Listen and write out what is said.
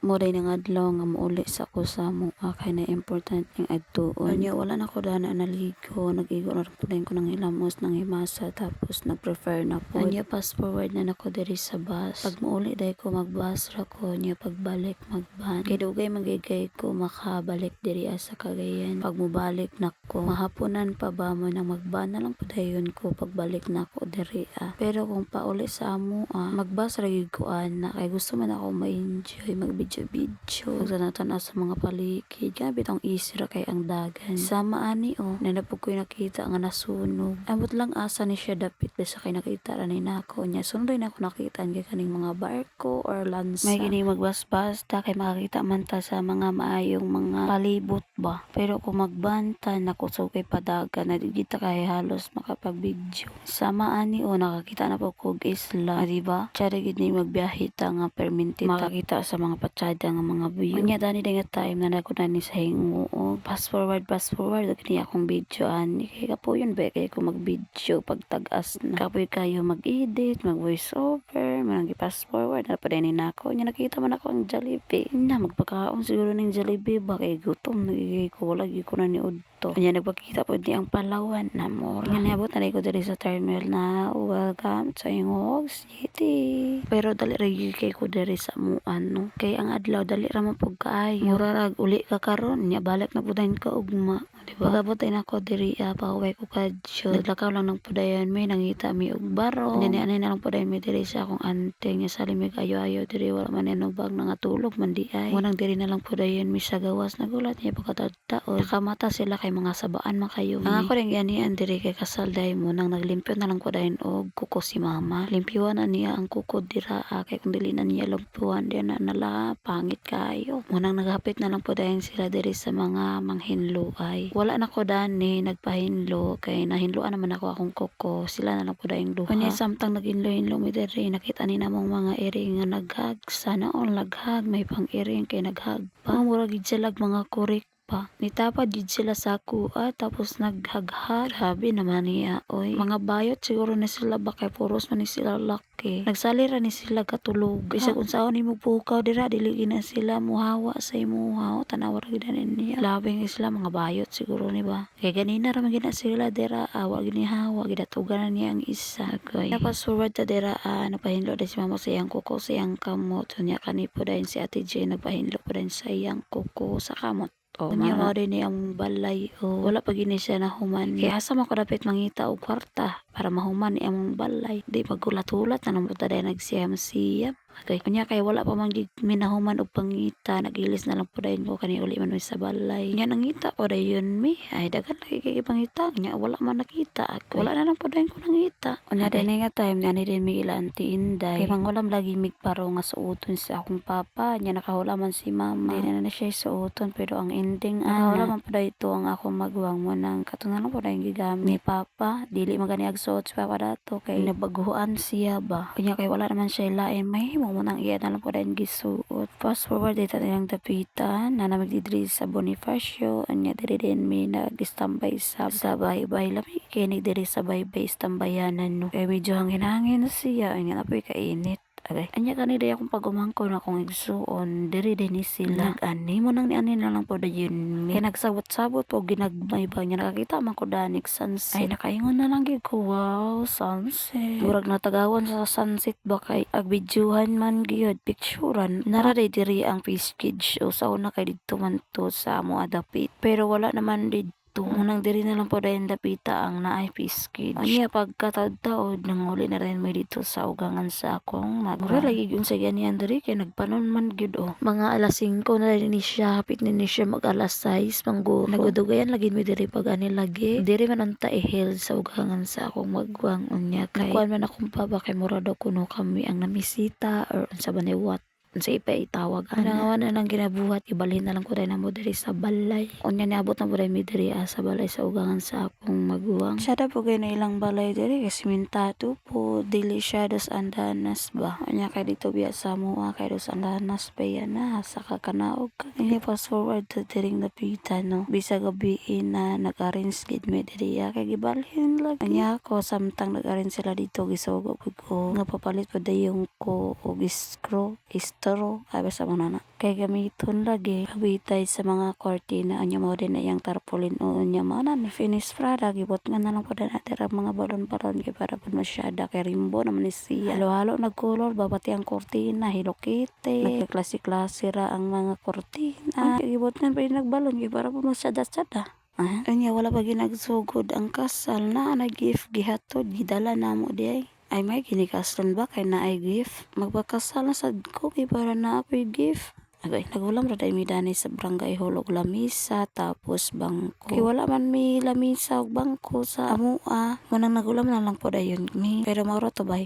mo day nga adlaw nga mauli sa ko sa mo kay na importante yung adtuon. Anya wala na ko dana naligo, nagigo na rin ko ng hilamos ng himasa tapos nag-prefer na po. Anya fast forward na nako diri sa bus. Pag mauli day ko magbus ra ko nya pagbalik magban. Kay dugay magigay ko makabalik diri sa Cagayan. Pag mobalik nako mahaponan pa ba mo nang magban na lang padayon ko pagbalik nako diri Pero kung pauli sa amo magbus ra gyud ko ana kay gusto man ako ma-enjoy mag-video tanaw sa mga paligid. Grabe tong easy ra kay ang dagan. Sama ani nanapog ko nakita nga nasunog. Amot lang asa ni siya dapit sa kay nakita ra ni nako nya sunod na ako nakita ang kaning mga barko or lansa. May gini magbas-bas ta kay makakita man ta sa mga maayong mga palibot ba. Pero kung magbanta nako so kay padagan na di ta kay halos makapag-video. Sama ani nakakita na po kog isla, di ba? Tsada gid ni magbiyahe ta nga perminti makakita sa mga patsada nga mga view. Unya dani nga time na nako na ni sa hingo. Fast forward kini akong video ani kay kapuyon ba kay ko mag-video pag tag-as na. Kapoy kayo mag-edit, mag-voice over, manang fast forward na pa ni nako. Nya nakita man ako ang Jollibee. Na magpakaon siguro ning Jollibee ba kay gutom nagigay ko wala gyud ko na ni udto. Nya nagpakita po di ang Palawan na mura. Nya niabot na ko diri sa terminal na welcome sa Ingog City. Pero dali ra gyud kay ko diri sa muan no. Kay ang adlaw dali ra man pug kaayo. Mura ra uli ka karon nya balik na pudayon ka ugma. Diba? Pagabot ay nako diri pauwi ko kadyo. Naglakaw lang ng pudayon may nangita mi og baro. Nya ani na lang pudayon mi diri sa akong ante nya salimig ayo-ayo diri wala man enog bag nga tulog man di ay. Munang diri na lang pudayon mi sa gawas nagulat niya pagkataon. Nakamata sila kay mga sabaan man kayo. Ang ako ring ganian diri kay kasalday mo nang naglimpyo na lang pudayon og kuko si mama. Limpyuan na niya ang kuko dira kay kung dili na niya lumpuan di na nala pangit kayo. Munang naghapit na lang pudayon sila diri sa mga manghinluay. Wala na ko dani nagpahinlo kay nahinluan naman ako akong kuko. Sila na lang pudayon duha. Kanya samtang naghinlo-hinlo mi diri nakita ni namong mga iring nga naghag. Sana all naghag may pang iring kay naghag pa. Mura gid sila mga kurik pa. Nitapad gid sila sa kuha tapos naghaghag. Grabe naman niya oy. Mga bayot siguro ni sila ba kay puros man ni sila laki. Nagsali ra ni sila katulog. Bisag unsaon nimo pukaw dira dili na sila muhawa sa imuha. Tanaw ra gid niya. Labing sila mga bayot siguro ni ba. Kay ganina ra man gid sila dira wa gid ni hawa gidatugan na niya ang isa. Okay. Tapos forward ta dira napahinlo din si mama sa iyang kuko sa iyang kamot. Nya kani po din si Ate J nagpahinlo po din sa iyang kuko sa kamot. Nya mo rin ang balay wala pa gini siya nahuman kaya asa man ko dapat mangita og kwarta para mahuman ni among balay di magulat-ulat na nang buta dahil nagsiyam-siyam. Okay. Kunya kay wala pa man gid minahuman og pangita nagilis na lang po dayon ko kani uli man sa balay. Nya nangita po dayon mi ay dagan lagi kay pangita nya wala man nakita ako. Wala na lang po dayon ko nangita. Unya dinhi nga time nga ni din mi ila Auntie Inday. Kay mangulam lagi migparo nga suoton sa akong papa nya nakahula man si mama. Di na siya suoton pero ang ending wala man po dayto ang akong magwang mo nang katunan lang po dayon gigamit ni papa. Dili magani agsuot si papa dato kay nabaguhan siya ba. Kunya kay wala naman siya lain may mo nang iya na lang po dahil gisuot. Fast forward dito nilang dapitan na namagdidri sa Bonifacio anya diri din may nag-standby sa baybay lami kay diri sa baybay istambayanan no. Kay medyo hangin-hangin na siya anya na po kainit. Okay. Anya kanida akong pagumangko na akong igsuon diri din ni sila nag-ani mo nang ni-ani na lang po dayon kay nagsabot-sabot po ginagmay ba niya nakakita man ko danik sunset ay nakaingon na lang gid ko wow sunset murag natagawan sa sunset ba kay agbidyuhan man gyud picturean nara diri ang face cage o sa una kay didto man to sa amo adapit pero wala naman didto munang diri na lang po dayon dapita ang naay face cage anya pagkataod-taod nanguli na rin may dito sa ugangan sa akong mura lagi yun sa ganyan diri kay nagpanon man gyud mga alas 5 na rin ni siya hapit ni siya mag alas 6 manggo nagudugayan lagi mi diri pag ani lagi diri man unta ihel sa ugangan sa akong magwang unya kay nakuan man akong papa kay mura daw kuno kami ang namisita or unsa ba ni what sa ipa itawag ana na nang ginabuhat ibalhin na lang ko rin mo diri sa balay unya niabot na mo rin mi diri sa balay sa ugangan sa akong maguwang siya da po kay na ilang balay diri kasi mintado po dili siya dos andanas ba unya kay dito biya sa mua kay dos andanas pa yan na sa kakanaog ini fast forward to diring napita no bisa gabiin na nag-arrange gid mi diri kay gibalhin lang unya ko samtang nag-arrange sila dito gisugod ko nga papalit pa dayong ko og iskro ay basta mo na kay gamiton lagi kabitay sa mga kortina anya mo din na iyang tarpaulin o nya mo na ni finish product gibot nga na lang pud na tira mga balon-balon kay para pud masyada kay rimbo naman ni siya halo-halo nagkulor babati ang kortina Hello Kitty nagklase-klase ra ang mga kortina kay gibot nga pa nagbalon kay para pud masyada-syada. Anya wala pa ginagsugod ang kasal na nag-gift gihatod gidala namo di ay may ginikaslan ba kay na ay gift magpakasal na sad ko kay para na ako'y gift. Agay nagulam ra day mi dani sa barangay hulog lamisa tapos bangko kay wala man mi lamisa ug bangko sa amua munang nagulam na lang po dayon mi pero mauro to bay